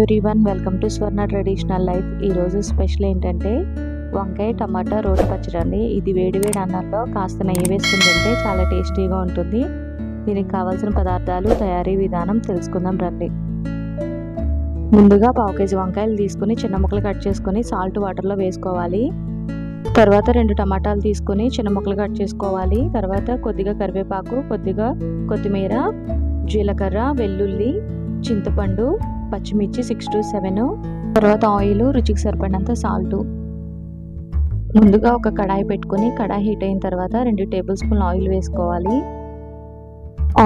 Everyone, welcome to Swarna traditional life. ఈరోజు special ఏంటంటే వంకాయ టమాటా రోటి పచ్చడి అండి. ఇది వేడివేడి అన్నంలో కాస్త నెయ్యి వేసుకుని తింటే చాలా టేస్టీగా ఉంటుంది. దీనికి కావాల్సిన పదార్థాలు, తయారీ విధానం తెలుసుకుందాం రండి. ముందుగా పావు కేజీ వంకాయలు తీసుకుని చిన్న ముక్కలు కట్ చేసుకుని సాల్ట్ వాటర్లో వేసుకోవాలి. తర్వాత 2 టమాటాలు తీసుకుని చిన్న ముక్కలు కట్ చేసుకోవాలి. తర్వాత కొద్దిగా కరివేపాకు, కొద్దిగా కొత్తిమీర, జీలకర్ర, వెల్లుల్లి, చింతపండు, పచ్చిమిర్చి 6 to 7, తర్వాత ఆయిల్, రుచికి సరిపడినంత సాల్ట్. ముందుగా ఒక కడాయి పెట్టుకుని కడాయి హీట్ అయిన తర్వాత 2 టేబుల్ స్పూన్ల ఆయిల్ వేసుకోవాలి.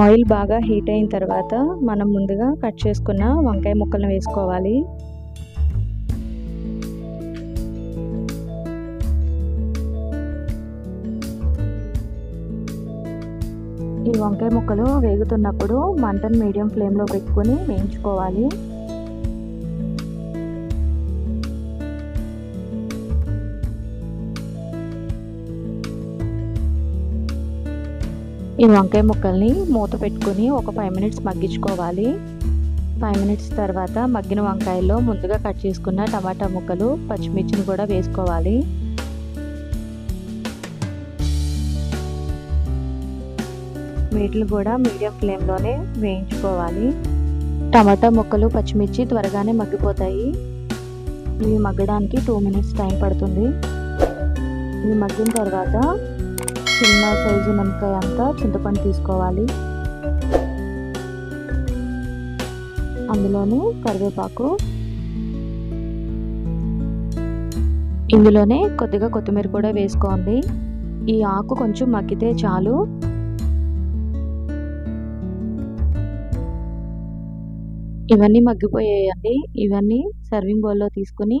ఆయిల్ బాగా హీట్ అయిన తర్వాత మనం ముందుగా కట్ చేసుకున్న వంకాయ ముక్కలను వేసుకోవాలి. ఈ వంకాయ ముక్కలు వేగుతున్నప్పుడు మంటను మీడియం ఫ్లేమ్లో పెట్టుకొని వేయించుకోవాలి. ఈ వంకాయ ముక్కల్ని మూత పెట్టుకొని ఒక 5 minutes మగ్గించుకోవాలి. 5 minutes తర్వాత మగ్గిన వంకాయల్లో ముందుగా కట్ చేసుకున్న టమాటా ముక్కలు, పచ్చిమిర్చిని కూడా వేసుకోవాలి. వీటిని కూడా మీడియం ఫ్లేమ్లోనే వేయించుకోవాలి. టమాటా ముక్కలు, పచ్చిమిర్చి త్వరగానే మగ్గిపోతాయి. ఇవి మగ్గడానికి 2 minutes టైం పడుతుంది. ఇవి మగ్గిన తర్వాత చిన్న సైజు నిమ్మకాయ అంతా చింతపండు తీసుకోవాలి. అందులోనే కరివేపాకు, ఇందులోనే కొద్దిగా కొత్తిమీర కూడా వేసుకోండి. ఈ ఆకు కొంచెం మగ్గితే చాలు. ఇవన్నీ మగ్గిపోయాయండి. ఇవన్నీ సర్వింగ్ బౌల్లో తీసుకుని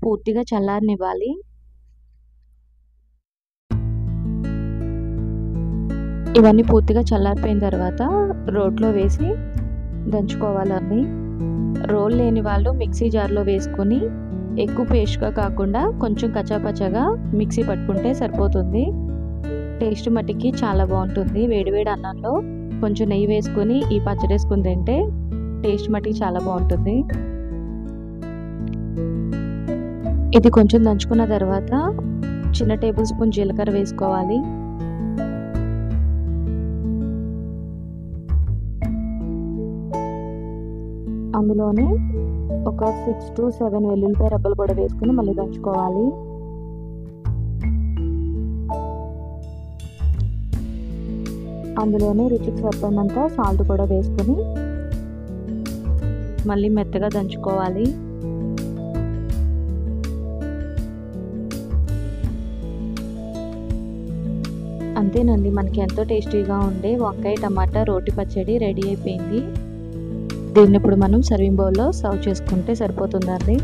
పూర్తిగా చల్లారనివ్వాలి. ఇవన్నీ పూర్తిగా చల్లారిపోయిన తర్వాత రోట్లో వేసి దంచుకోవాలండి. రోల్ లేని వాళ్ళు మిక్సీ జార్లో వేసుకొని ఎక్కువ పేస్ట్గా కాకుండా కొంచెం కచ్చాపచ్చాగా మిక్సీ పట్టుకుంటే సరిపోతుంది. టేస్ట్ మట్టికి చాలా బాగుంటుంది. వేడివేడి అన్నంలో కొంచెం నెయ్యి వేసుకొని ఈ పచ్చడి వేసుకుని తింటే టేస్ట్ మట్టికి చాలా బాగుంటుంది. ఇది కొంచెం దంచుకున్న తర్వాత చిన్న టేబుల్ స్పూన్ జీలకర్ర వేసుకోవాలి. అందులోనే ఒక 6 to 7 వెల్లుల్లిపాయ రెబ్బలు కూడా వేసుకుని మళ్ళీ దంచుకోవాలి. అందులోనే రుచికి సరిపడినంత సాల్ట్ కూడా వేసుకుని మళ్ళీ మెత్తగా దంచుకోవాలి. అంతేనండి, మనకి ఎంతో టేస్టీగా ఉండే వంకాయ టమాటా రోటి పచ్చడి రెడీ అయిపోయింది. దీన్ని ఇప్పుడు మనం సర్వింగ్ బౌల్లో సర్వ్ చేసుకుంటే సరిపోతుందండి.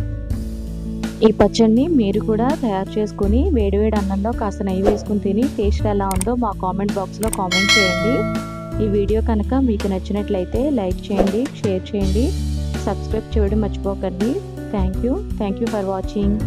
ఈ పచ్చడిని మీరు కూడా తయారు చేసుకుని వేడివేడి అన్నంలో కాస్త నెయ్యి వేసుకుని తిని టేస్ట్ ఎలా ఉందో మా కామెంట్ బాక్స్లో కామెంట్ చేయండి. ఈ వీడియో కనుక మీకు నచ్చినట్లయితే లైక్ చేయండి, షేర్ చేయండి, సబ్స్క్రైబ్ చేయడం మర్చిపోకండి. Thank you for watching.